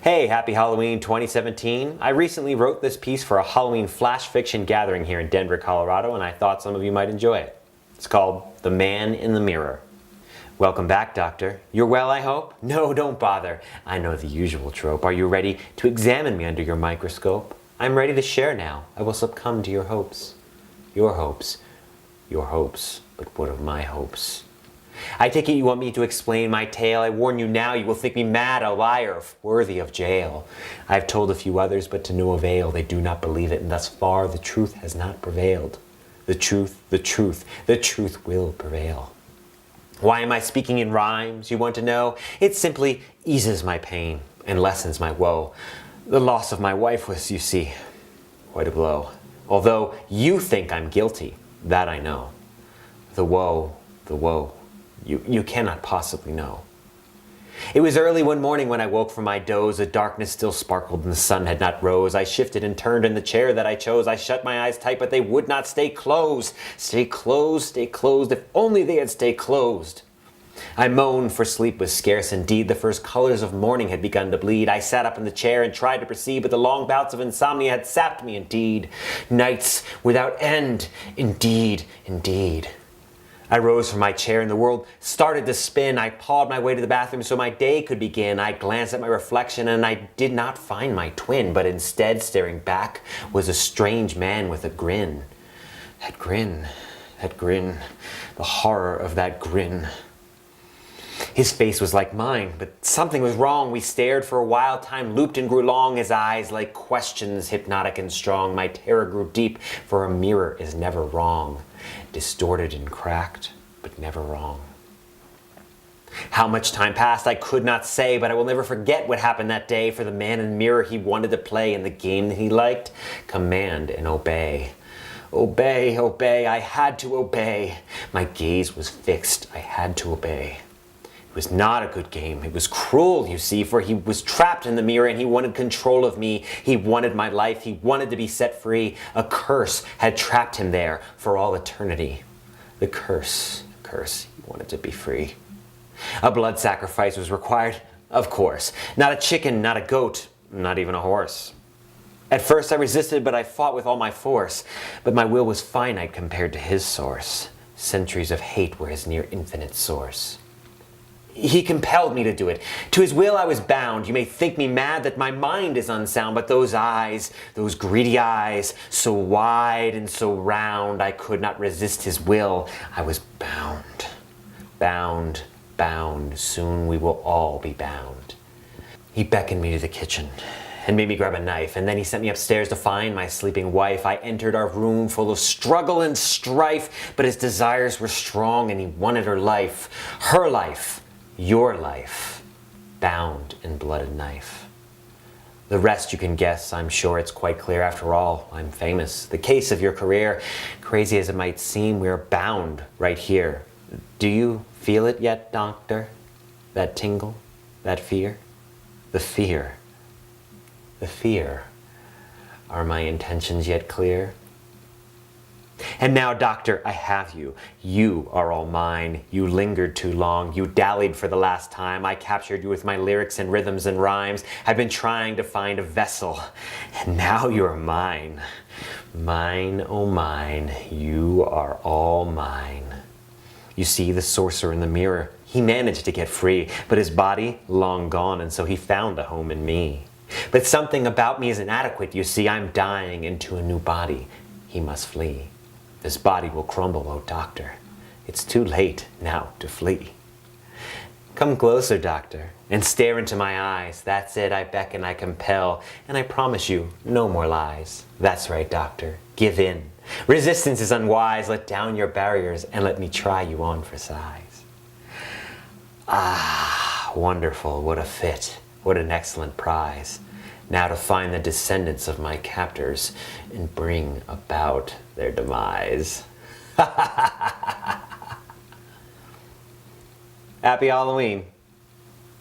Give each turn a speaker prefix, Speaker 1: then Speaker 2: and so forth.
Speaker 1: Hey, happy Halloween 2017. I recently wrote this piece for a Halloween flash fiction gathering here in Denver, Colorado, and I thought some of you might enjoy it. It's called The Man in the Mirror. Welcome back, Doctor. You're well, I hope? No, don't bother. I know the usual trope. Are you ready to examine me under your microscope? I'm ready to share now. I will succumb to your hopes. Your hopes. Your hopes. But what of my hopes? I take it you want me to explain my tale. I warn you now, you will think me mad, a liar, worthy of jail. I have told a few others, but to no avail. They do not believe it, and thus far the truth has not prevailed. The truth will prevail. Why am I speaking in rhymes, you want to know? It simply eases my pain and lessens my woe. The loss of my wife was, you see, quite a blow. Although you think I'm guilty, that I know. The woe, you cannot possibly know. It was early one morning when I woke from my doze. The darkness still sparkled and the sun had not rose. I shifted and turned in the chair that I chose. I shut my eyes tight, but they would not stay closed. Stay closed, stay closed, if only they had stayed closed. I moaned, for sleep was scarce indeed. The first colors of morning had begun to bleed. I sat up in the chair and tried to proceed, but the long bouts of insomnia had sapped me indeed. Nights without end, indeed, indeed. I rose from my chair and the world started to spin. I pawed my way to the bathroom so my day could begin. I glanced at my reflection and I did not find my twin, but instead, staring back, was a strange man with a grin. That grin, the horror of that grin. His face was like mine, but something was wrong. We stared for a while, time looped and grew long. His eyes like questions, hypnotic and strong. My terror grew deep, for a mirror is never wrong. Distorted and cracked, but never wrong. How much time passed I could not say, but I will never forget what happened that day. For the man in the mirror, he wanted to play, and the game that he liked, command and obey. Obey, obey, I had to obey. My gaze was fixed, I had to obey. It was not a good game. It was cruel, you see, for he was trapped in the mirror and he wanted control of me. He wanted my life. He wanted to be set free. A curse had trapped him there for all eternity. The curse, he wanted to be free. A blood sacrifice was required, of course. Not a chicken, not a goat, not even a horse. At first I resisted, but I fought with all my force. But my will was finite compared to his source. Centuries of hate were his near infinite source. He compelled me to do it. To his will I was bound. You may think me mad that my mind is unsound, but those eyes, those greedy eyes, so wide and so round, I could not resist his will. I was bound, bound, bound. Soon we will all be bound. He beckoned me to the kitchen and made me grab a knife, and then he sent me upstairs to find my sleeping wife. I entered our room full of struggle and strife, but his desires were strong and he wanted her life, your life, bound in blooded knife. The rest you can guess, I'm sure it's quite clear. After all, I'm famous. The case of your career, crazy as it might seem, we're bound right here. Do you feel it yet, Doctor? That tingle, that fear? The fear. Are my intentions yet clear? And now, Doctor, I have you. You are all mine. You lingered too long. You dallied for the last time. I captured you with my lyrics and rhythms and rhymes. I've been trying to find a vessel, and now you're mine. Mine, oh mine, you are all mine. You see the sorcerer in the mirror. He managed to get free, but his body long gone, and so he found a home in me. But something about me isn't adequate, you see. I'm dying into a new body. He must flee. This body will crumble, oh doctor. It's too late now to flee. Come closer, doctor, and stare into my eyes. That's it, I beckon, I compel, and I promise you, no more lies. That's right, doctor, give in. Resistance is unwise. Let down your barriers and let me try you on for size. Ah, wonderful, what a fit, what an excellent prize. Now to find the descendants of my captors and bring about their demise. Happy Halloween.